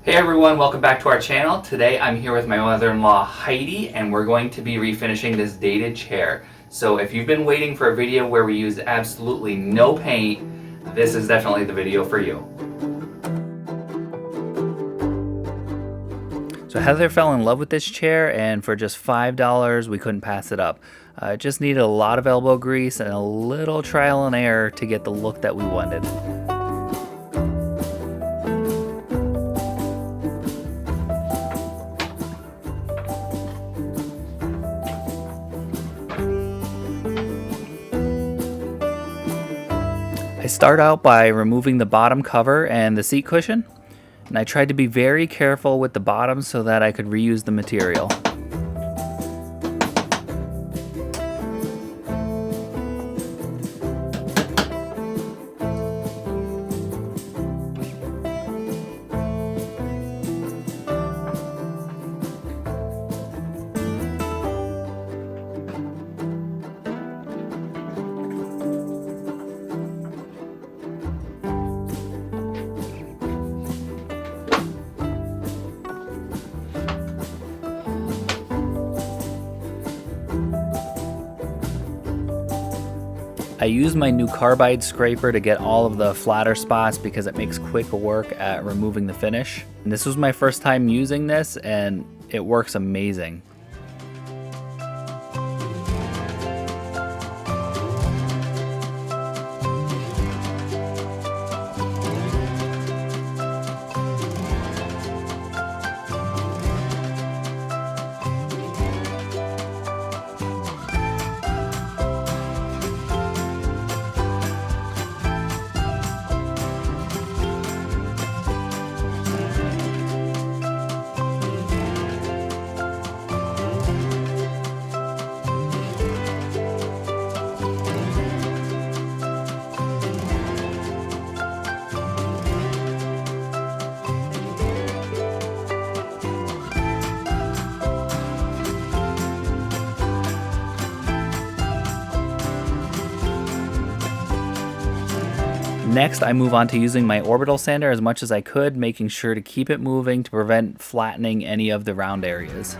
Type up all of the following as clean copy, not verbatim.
Hey everyone, welcome back to our channel. Today I'm here with my mother-in-law Heidi and we're going to be refinishing this dated chair. So if you've been waiting for a video where we use absolutely no paint, this is definitely the video for you. So Heather fell in love with this chair and for just $5 we couldn't pass it up. It just needed a lot of elbow grease and a little trial and error to get the look that we wanted. I start out by removing the bottom cover and the seat cushion, and I tried to be very careful with the bottom so that I could reuse the material. I use my new carbide scraper to get all of the flatter spots because it makes quick work at removing the finish. And this was my first time using this and it works amazing. Next, I move on to using my orbital sander as much as I could, making sure to keep it moving to prevent flattening any of the round areas.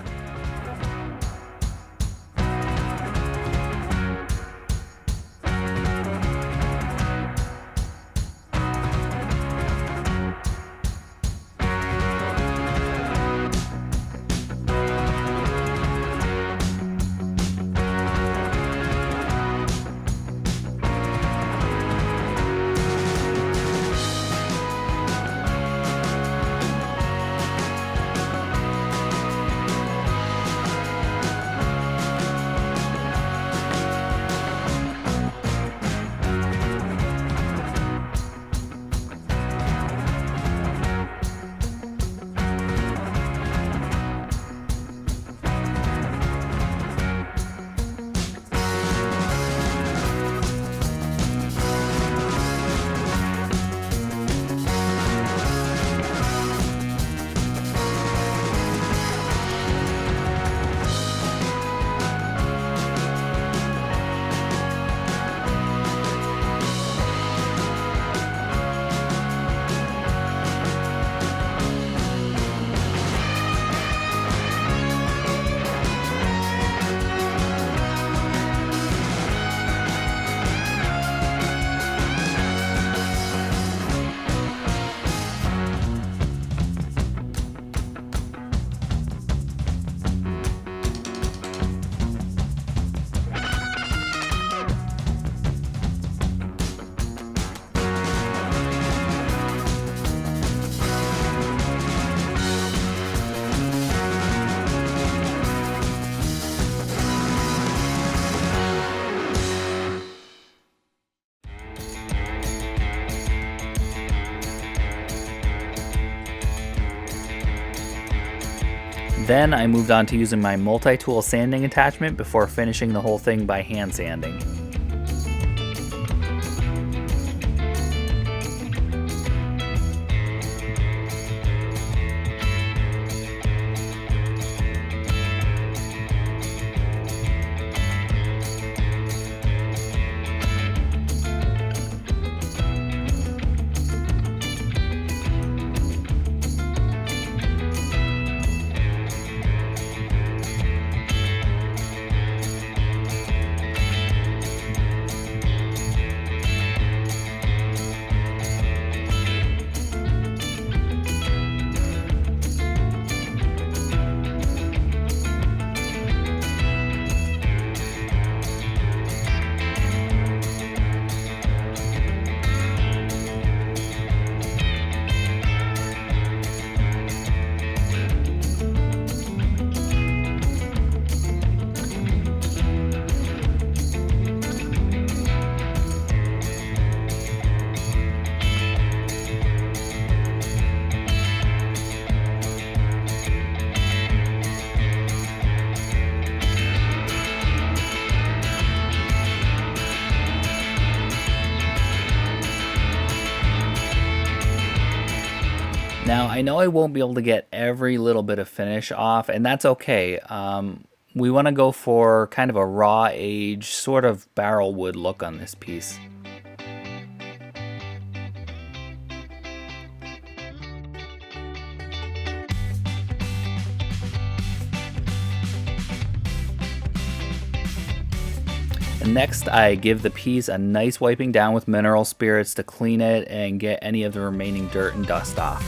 Then I moved on to using my multi-tool sanding attachment before finishing the whole thing by hand sanding. I know I won't be able to get every little bit of finish off, and that's okay. We want to go for kind of a raw age, sort of barrel wood look on this piece. Next, I give the piece a nice wiping down with mineral spirits to clean it and get any of the remaining dirt and dust off.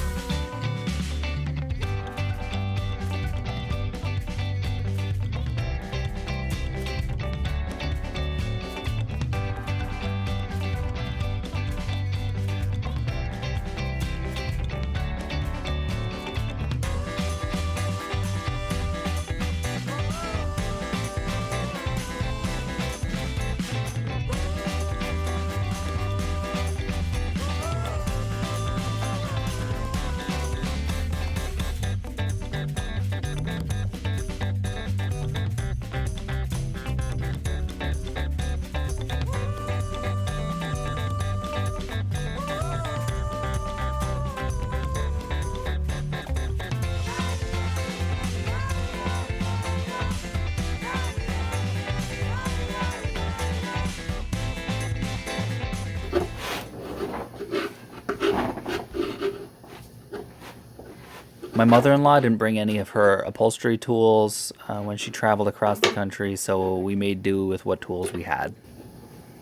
My mother-in-law didn't bring any of her upholstery tools when she traveled across the country, so we made do with what tools we had.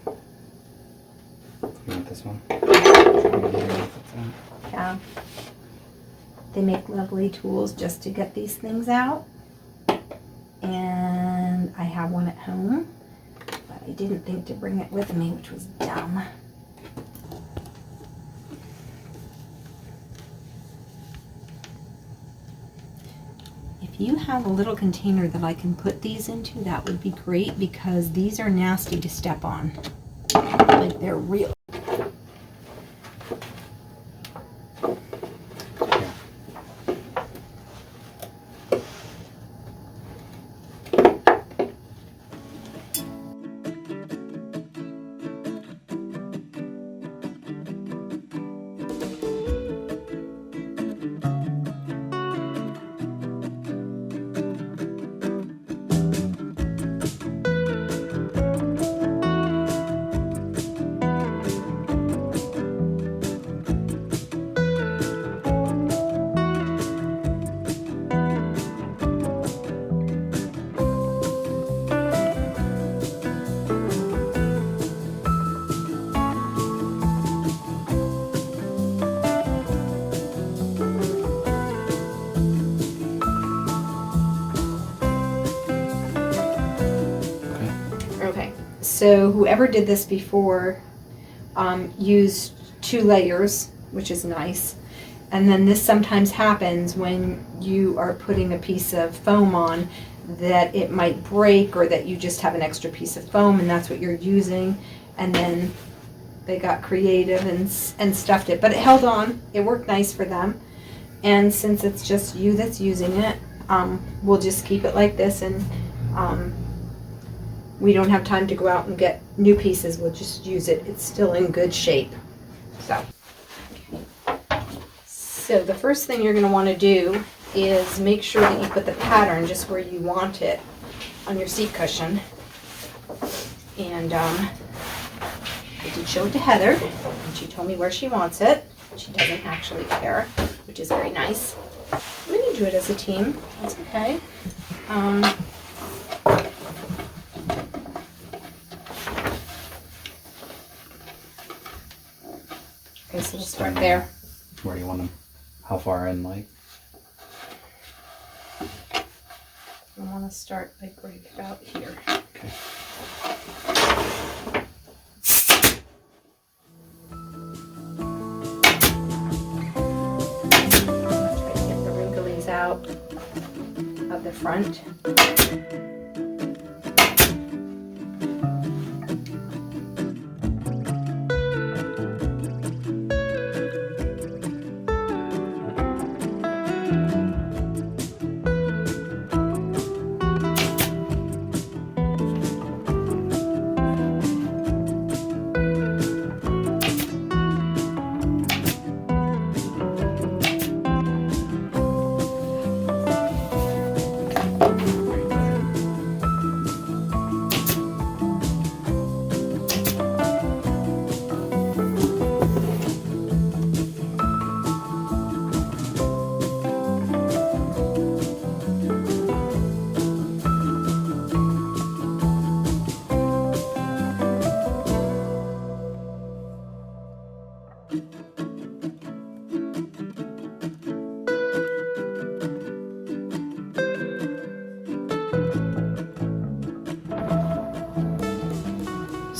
You want this one? Yeah. They make lovely tools just to get these things out. And I have one at home, but I didn't think to bring it with me, which was dumb. If you have a little container that I can put these into, that would be great, because these are nasty to step on. Like, they're real. So whoever did this before used 2 layers, which is nice. And then this sometimes happens when you are putting a piece of foam on, that it might break, or that you just have an extra piece of foam and that's what you're using. And then they got creative and stuffed it. But it held on. It worked nice for them. And since it's just you that's using it, we'll just keep it like this, and we don't have time to go out and get new pieces. We'll just use it. It's still in good shape. So the first thing you're going to want to do is make sure that you put the pattern just where you want it on your seat cushion. And I did show it to Heather, and she told me where she wants it. She doesn't actually care, which is very nice. We can do it as a team. That's okay. Okay, so we'll start there. Where do you want them? How far in, like? I want to start like right about here. Okay. Try to get the wrinklies out of the front.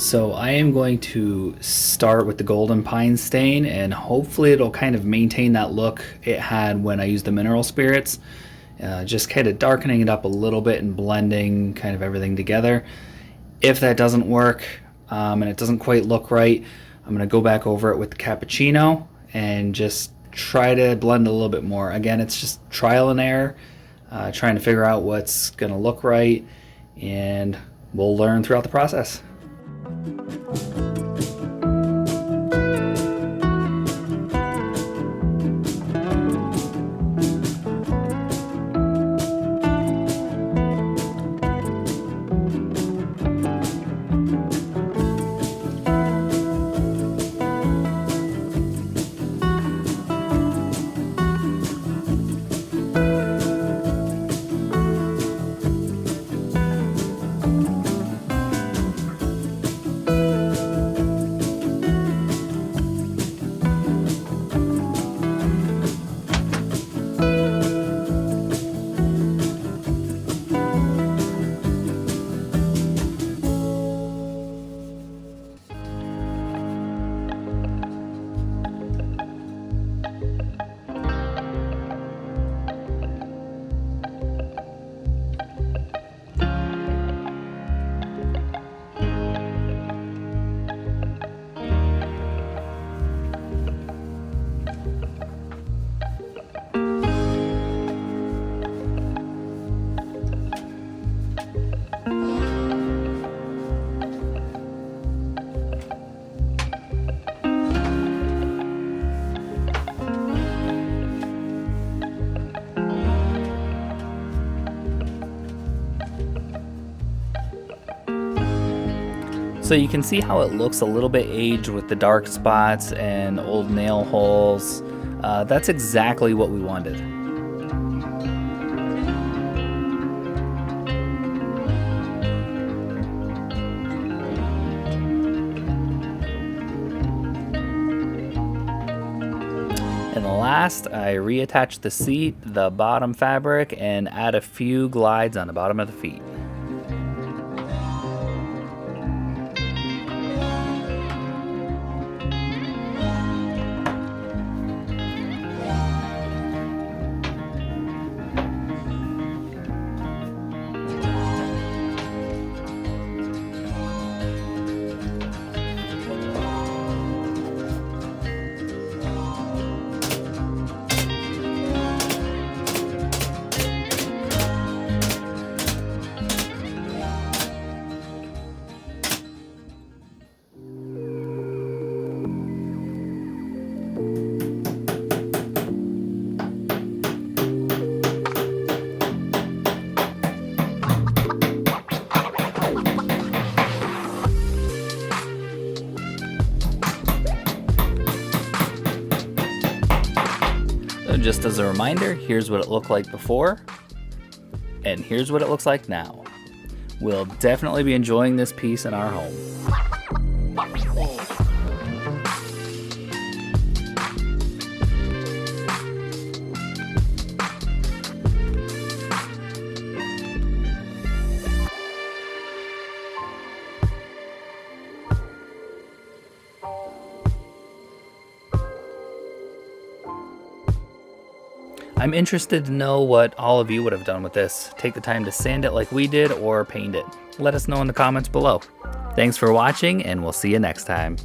So I am going to start with the golden pine stain, and hopefully it'll kind of maintain that look it had when I used the mineral spirits. Just kind of darkening it up a little bit and blending kind of everything together. If that doesn't work and it doesn't quite look right, I'm going to go back over it with the cappuccino and just try to blend a little bit more. Again, it's just trial and error, trying to figure out what's going to look right, and we'll learn throughout the process. So you can see how it looks a little bit aged with the dark spots and old nail holes. That's exactly what we wanted. And last, I reattach the seat, the bottom fabric, and add a few glides on the bottom of the feet. Just as a reminder, here's what it looked like before, and here's what it looks like now. We'll definitely be enjoying this piece in our home. I'm interested to know what all of you would have done with this. Take the time to sand it like we did or paint it. Let us know in the comments below. Thanks for watching, and we'll see you next time.